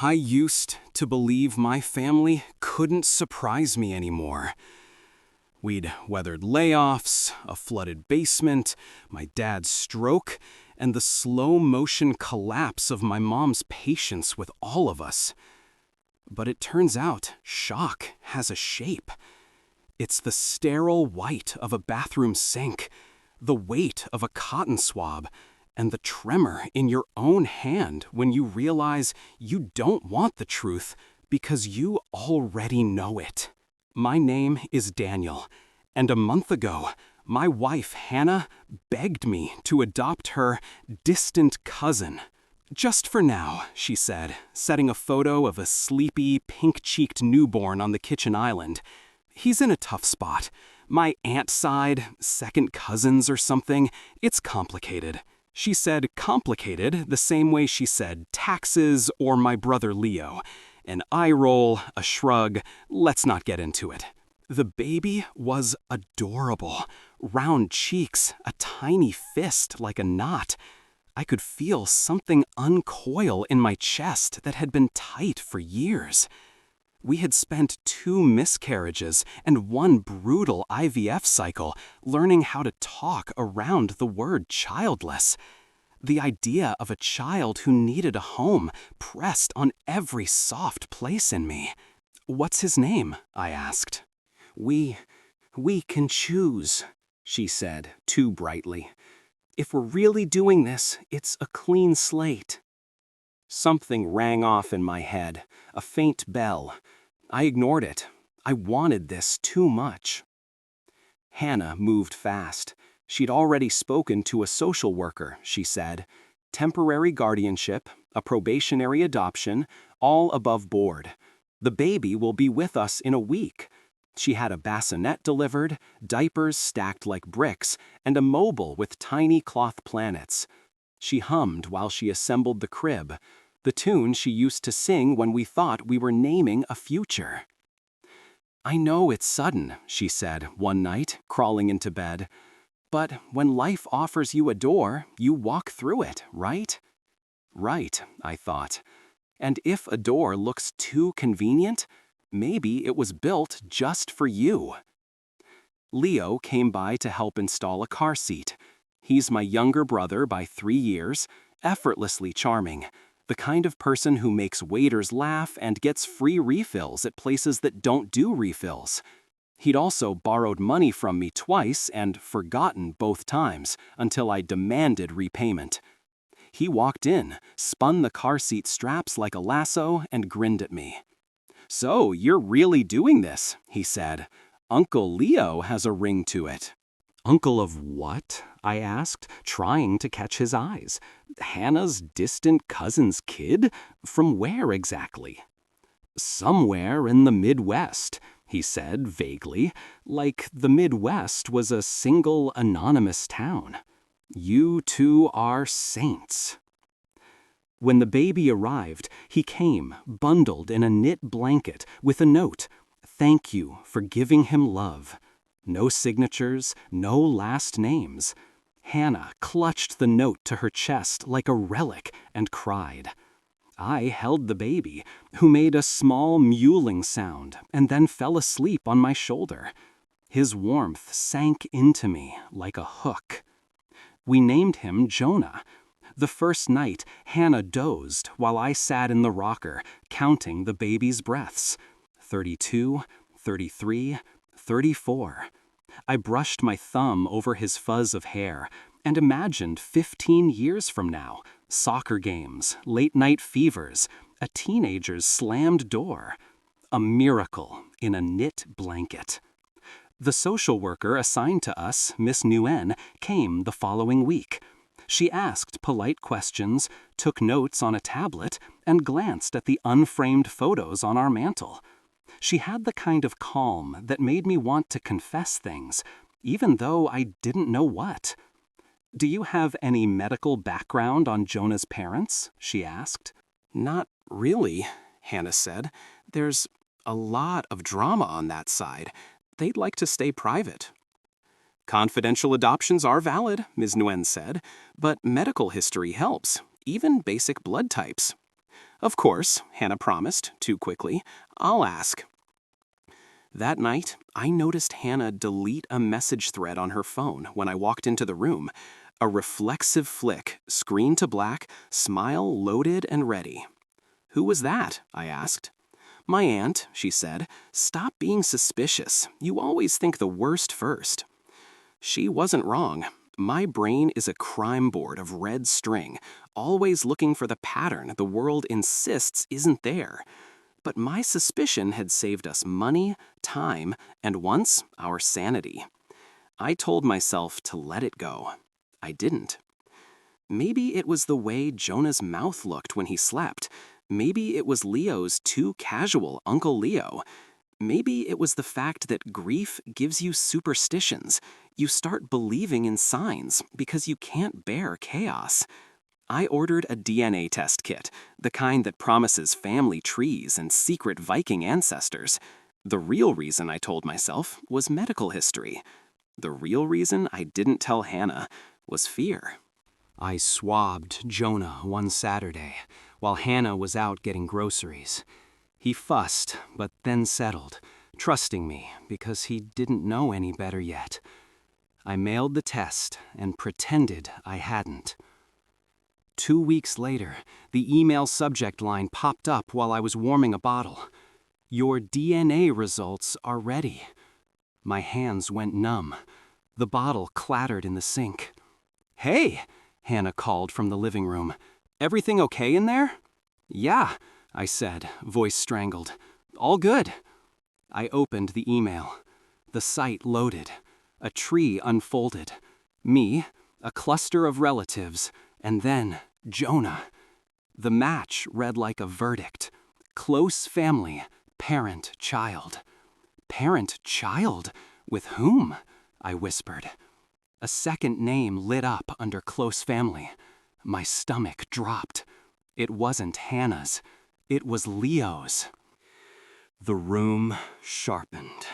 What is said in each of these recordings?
I used to believe my family couldn't surprise me anymore. We'd weathered layoffs, a flooded basement, my dad's stroke, and the slow-motion collapse of my mom's patience with all of us. But it turns out shock has a shape. It's the sterile white of a bathroom sink, the weight of a cotton swab, and the tremor in your own hand when you realize you don't want the truth because you already know it. My name is Daniel, and a month ago, my wife, Hannah, begged me to adopt her distant cousin. Just for now, she said, setting a photo of a sleepy, pink-cheeked newborn on the kitchen island. He's in a tough spot. My aunt's side, second cousins or something, it's complicated. She said complicated the same way she said taxes or my brother Leo. An eye roll, a shrug, let's not get into it. The baby was adorable. Round cheeks, a tiny fist like a knot. I could feel something uncoil in my chest that had been tight for years. We had spent 2 miscarriages and 1 brutal IVF cycle learning how to talk around the word childless. The idea of a child who needed a home pressed on every soft place in me. "What's his name?" I asked. We can choose," she said, too brightly. "If we're really doing this, it's a clean slate." Something rang off in my head, a faint bell. I ignored it. I wanted this too much. Hannah moved fast. She'd already spoken to a social worker, she said. Temporary guardianship, a probationary adoption, all above board. The baby will be with us in a week. She had a bassinet delivered, diapers stacked like bricks, and a mobile with tiny cloth planets. She hummed while she assembled the crib, the tune she used to sing when we thought we were naming a future. "I know it's sudden," she said one night, crawling into bed. "But when life offers you a door, you walk through it, right?" Right, I thought. And if a door looks too convenient, maybe it was built just for you. Leo came by to help install a car seat. He's my younger brother by 3 years, effortlessly charming. The kind of person who makes waiters laugh and gets free refills at places that don't do refills. He'd also borrowed money from me twice and forgotten both times until I demanded repayment. He walked in, spun the car seat straps like a lasso, and grinned at me. "So, you're really doing this," he said. "Uncle Leo has a ring to it." "Uncle of what?" I asked, trying to catch his eyes. "Hannah's distant cousin's kid? From where exactly?" "Somewhere in the Midwest," he said vaguely, like the Midwest was a single anonymous town. "You two are saints." When the baby arrived, he came, bundled in a knit blanket, with a note, "Thank you for giving him love." No signatures, no last names. Hannah clutched the note to her chest like a relic and cried. I held the baby, who made a small mewling sound and then fell asleep on my shoulder. His warmth sank into me like a hook. We named him Jonah. The first night, Hannah dozed while I sat in the rocker, counting the baby's breaths. 32, 33, 34. I brushed my thumb over his fuzz of hair and imagined 15 years from now, soccer games, late-night fevers, a teenager's slammed door. A miracle in a knit blanket. The social worker assigned to us, Miss Nguyen, came the following week. She asked polite questions, took notes on a tablet, and glanced at the unframed photos on our mantel. She had the kind of calm that made me want to confess things, even though I didn't know what. "Do you have any medical background on Jonah's parents?" she asked. "Not really," Hannah said. "There's a lot of drama on that side. They'd like to stay private." "Confidential adoptions are valid," Ms. Nguyen said, "but medical history helps, even basic blood types." Of course, Hannah promised, too quickly. I'll ask. That night, I noticed Hannah delete a message thread on her phone when I walked into the room. A reflexive flick, screen to black, smile loaded and ready. "Who was that?" I asked. "My aunt," she said. "Stop being suspicious. You always think the worst first." She wasn't wrong. My brain is a crime board of red string, always looking for the pattern the world insists isn't there. But my suspicion had saved us money, time, and once, our sanity. I told myself to let it go. I didn't. Maybe it was the way Jonah's mouth looked when he slept. Maybe it was Leo's too casual Uncle Leo. Maybe it was the fact that grief gives you superstitions. You start believing in signs because you can't bear chaos. I ordered a DNA test kit, the kind that promises family trees and secret Viking ancestors. The real reason, I told myself, was medical history. The real reason I didn't tell Hannah was fear. I swabbed Jonah one Saturday while Hannah was out getting groceries. He fussed, but then settled, trusting me because he didn't know any better yet. I mailed the test and pretended I hadn't. 2 weeks later, the email subject line popped up while I was warming a bottle. "Your DNA results are ready." My hands went numb. The bottle clattered in the sink. "Hey," Hannah called from the living room. "Everything okay in there?" "Yeah," I said, voice strangled. "All good." I opened the email. The site loaded. A tree unfolded. Me, a cluster of relatives, and then Jonah. The match read like a verdict. Close family, parent-child. Parent-child? With whom? I whispered. A second name lit up under close family. My stomach dropped. It wasn't Hannah's. It was Leo's. The room sharpened.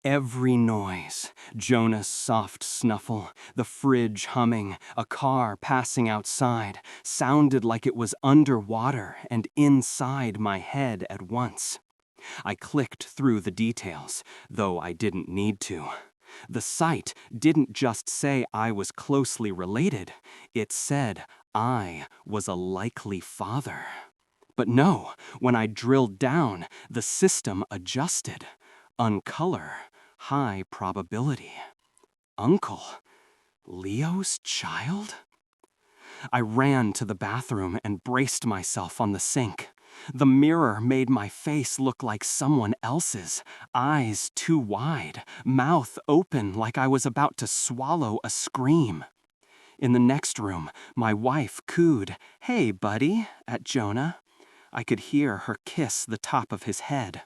Every noise, Jonah's soft snuffle, the fridge humming, a car passing outside, sounded like it was underwater and inside my head at once. I clicked through the details, though I didn't need to. The site didn't just say I was closely related, it said I was a likely father. But no, when I drilled down, the system adjusted. Uncolor, high probability. Uncle, Leo's child? I ran to the bathroom and braced myself on the sink. The mirror made my face look like someone else's, eyes too wide, mouth open like I was about to swallow a scream. In the next room, my wife cooed, "Hey, buddy," at Jonah. I could hear her kiss the top of his head.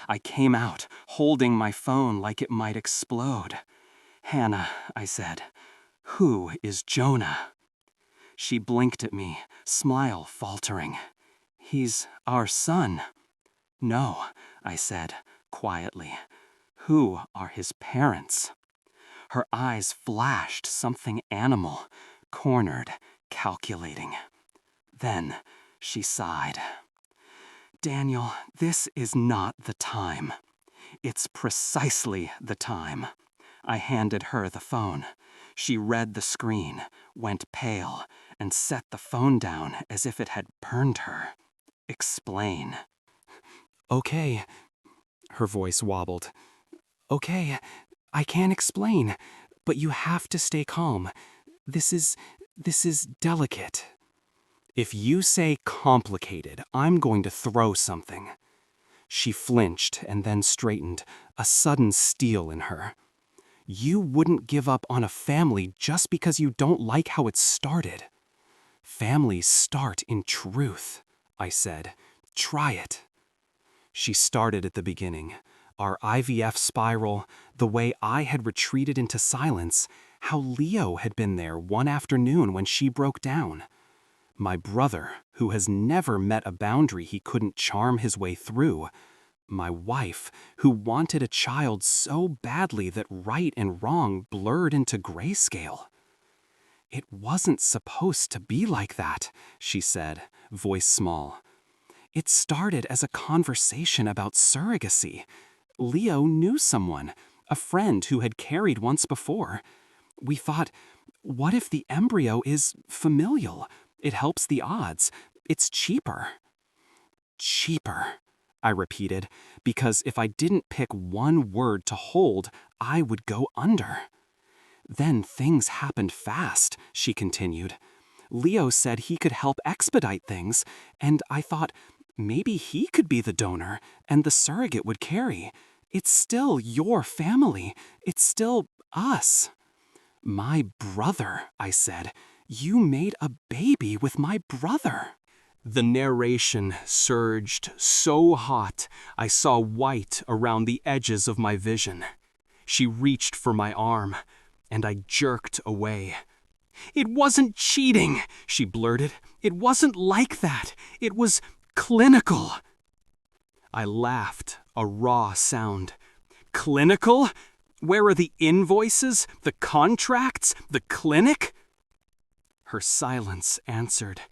I came out, holding my phone like it might explode. "Hannah," I said, "who is Jonah?" She blinked at me, smile faltering. "He's our son." "No," I said, quietly. "Who are his parents?" Her eyes flashed something animal, cornered, calculating. Then she sighed. "Daniel, this is not the time." "It's precisely the time." I handed her the phone. She read the screen, went pale, and set the phone down as if it had burned her. "Explain." "Okay." Her voice wobbled. "Okay, I can't explain, but you have to stay calm. This is delicate." "If you say complicated, I'm going to throw something." She flinched and then straightened, a sudden steel in her. "You wouldn't give up on a family just because you don't like how it started." "Families start in truth," I said. "Try it." She started at the beginning. Our IVF spiral, the way I had retreated into silence, how Leo had been there one afternoon when she broke down. My brother, who has never met a boundary he couldn't charm his way through. My wife, who wanted a child so badly that right and wrong blurred into grayscale. "It wasn't supposed to be like that," she said, voice small. "It started as a conversation about surrogacy. Leo knew someone, a friend who had carried once before. We thought, what if the embryo is familial? It helps the odds. It's cheaper." "Cheaper," I repeated, because if I didn't pick one word to hold, I would go under. "Then things happened fast," she continued. "Leo said he could help expedite things, and I thought maybe he could be the donor, and the surrogate would carry. It's still your family. It's still us." "My brother," I said. "You made a baby with my brother." The narration surged so hot, I saw white around the edges of my vision. She reached for my arm, and I jerked away. "It wasn't cheating," she blurted. "It wasn't like that. It was clinical." I laughed, a raw sound. "Clinical? Where are the invoices, the contracts, the clinic?" Her silence answered.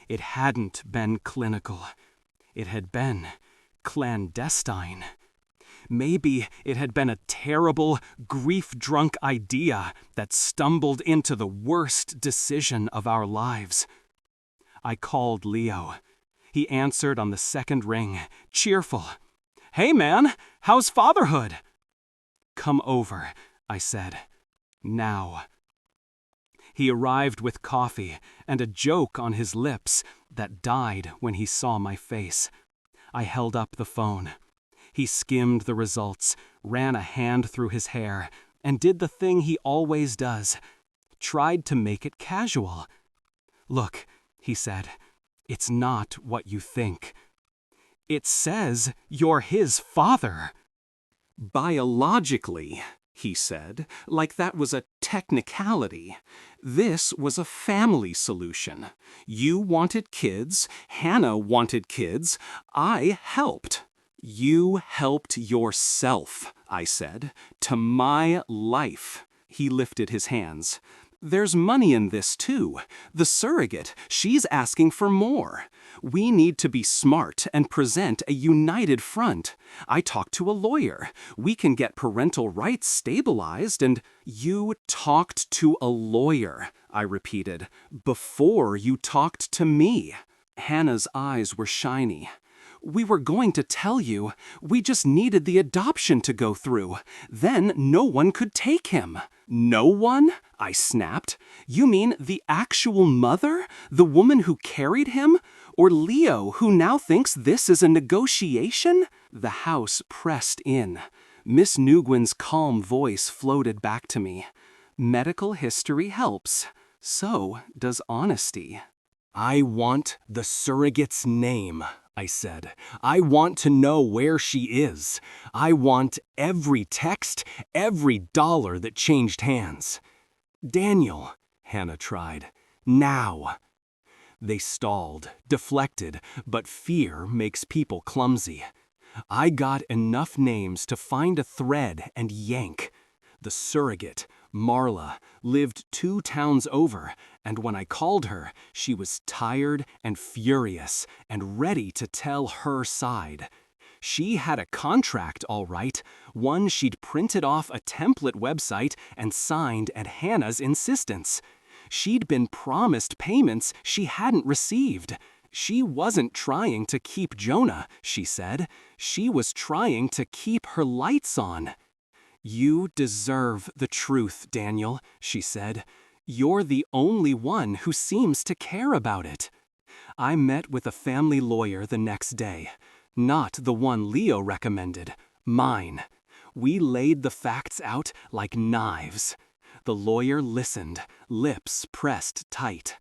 It hadn't been clinical. It had been clandestine. Maybe it had been a terrible, grief-drunk idea that stumbled into the worst decision of our lives. I called Leo. He answered on the second ring, cheerful. "Hey man, how's fatherhood?" "Come over," I said. "Now." He arrived with coffee and a joke on his lips that died when he saw my face. I held up the phone. He skimmed the results, ran a hand through his hair, and did the thing he always does. Tried to make it casual. "Look," he said, "it's not what you think. It says you're his father." "Biologically," he said, like that was a technicality. "This was a family solution. You wanted kids, Hannah wanted kids, I helped." "You helped yourself," I said, "to my life." He lifted his hands. "There's money in this too. The surrogate, she's asking for more. We need to be smart and present a united front. I talked to a lawyer. We can get parental rights stabilized and—" "You talked to a lawyer," I repeated, "before you talked to me." Hannah's eyes were shiny. "We were going to tell you. We just needed the adoption to go through. Then no one could take him." "No one?" I snapped. "You mean the actual mother? The woman who carried him? Or Leo, who now thinks this is a negotiation?" The house pressed in. Miss Nguyen's calm voice floated back to me. "Medical history helps. So does honesty." "I want the surrogate's name," I said. "I want to know where she is. I want every text, every dollar that changed hands." "Daniel," Hannah tried. "Now." They stalled, deflected, but fear makes people clumsy. I got enough names to find a thread and yank. The surrogate, Marla, lived 2 towns over, and when I called her, she was tired and furious and ready to tell her side. She had a contract, all right, one she'd printed off a template website and signed at Hannah's insistence. She'd been promised payments she hadn't received. She wasn't trying to keep Jonah, she said. She was trying to keep her lights on. "You deserve the truth, Daniel," she said. "You're the only one who seems to care about it." I met with a family lawyer the next day. Not the one Leo recommended, mine. We laid the facts out like knives. The lawyer listened, lips pressed tight.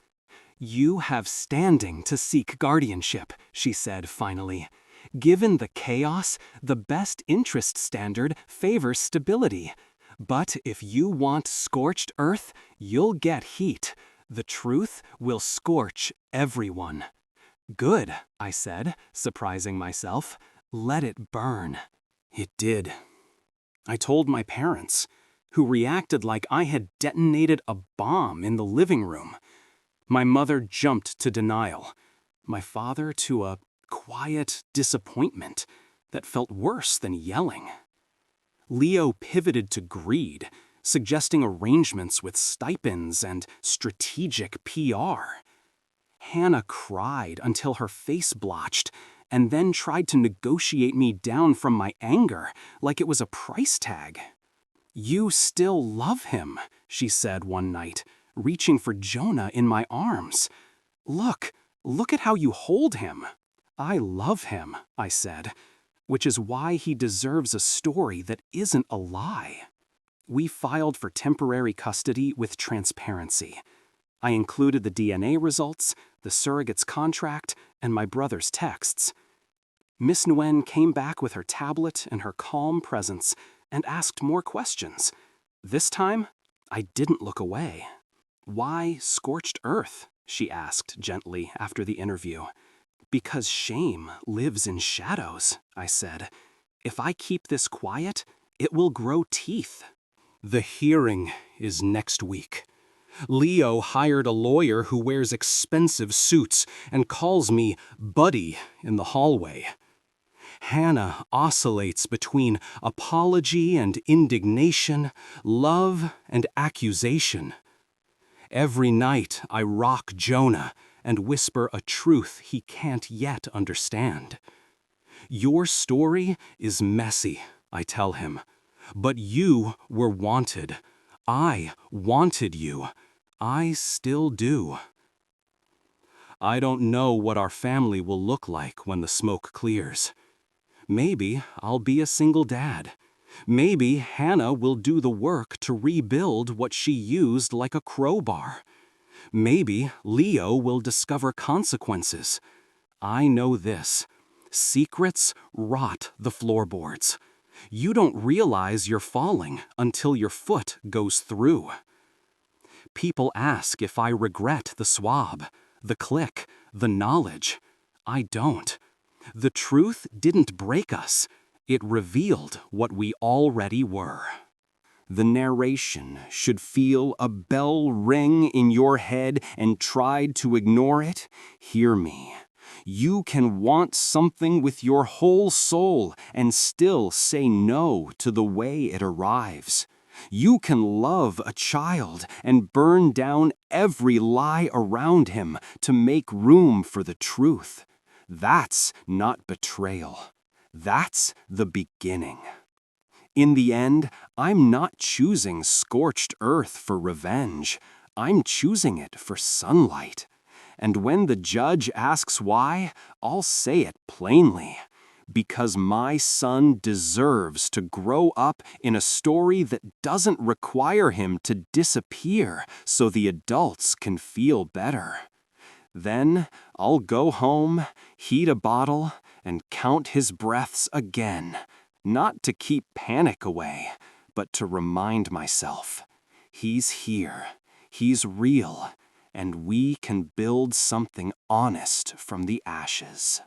"You have standing to seek guardianship," she said finally. "Given the chaos, the best interest standard favors stability. But if you want scorched earth, you'll get heat. The truth will scorch everyone." "Good," I said, surprising myself. "Let it burn." It did. I told my parents. who reacted like I had detonated a bomb in the living room. My mother jumped to denial, my father to a quiet disappointment that felt worse than yelling. Leo pivoted to greed, suggesting arrangements with stipends and strategic PR. Hannah cried until her face blotched, and then tried to negotiate me down from my anger like it was a price tag. "You still love him," she said one night, reaching for Jonah in my arms. Look at how you hold him." "I love him," I said, "which is why he deserves a story that isn't a lie." We filed for temporary custody with transparency. I included the DNA results, the surrogate's contract, and my brother's texts. Miss Nguyen came back with her tablet and her calm presence and asked more questions. This time, I didn't look away. "Why scorched earth?" she asked gently after the interview. "Because shame lives in shadows," I said. "If I keep this quiet, it will grow teeth." The hearing is next week. Leo hired a lawyer who wears expensive suits and calls me buddy in the hallway. Hannah oscillates between apology and indignation, love and accusation. Every night I rock Jonah and whisper a truth he can't yet understand. "Your story is messy," I tell him, "but you were wanted. I wanted you. I still do." I don't know what our family will look like when the smoke clears. Maybe I'll be a single dad. Maybe Hannah will do the work to rebuild what she used like a crowbar. Maybe Leo will discover consequences. I know this: secrets rot the floorboards. You don't realize you're falling until your foot goes through. People ask if I regret the swab, the click, the knowledge. I don't. The truth didn't break us. It revealed what we already were. The narration should feel a bell ring in your head and tried to ignore it. Hear me. You can want something with your whole soul and still say no to the way it arrives. You can love a child and burn down every lie around him to make room for the truth. That's not betrayal. That's the beginning. In the end, I'm not choosing scorched earth for revenge. I'm choosing it for sunlight. And when the judge asks why, I'll say it plainly. Because my son deserves to grow up in a story that doesn't require him to disappear so the adults can feel better. Then I'll go home, heat a bottle, and count his breaths again. Not to keep panic away, but to remind myself, he's here, he's real, and we can build something honest from the ashes.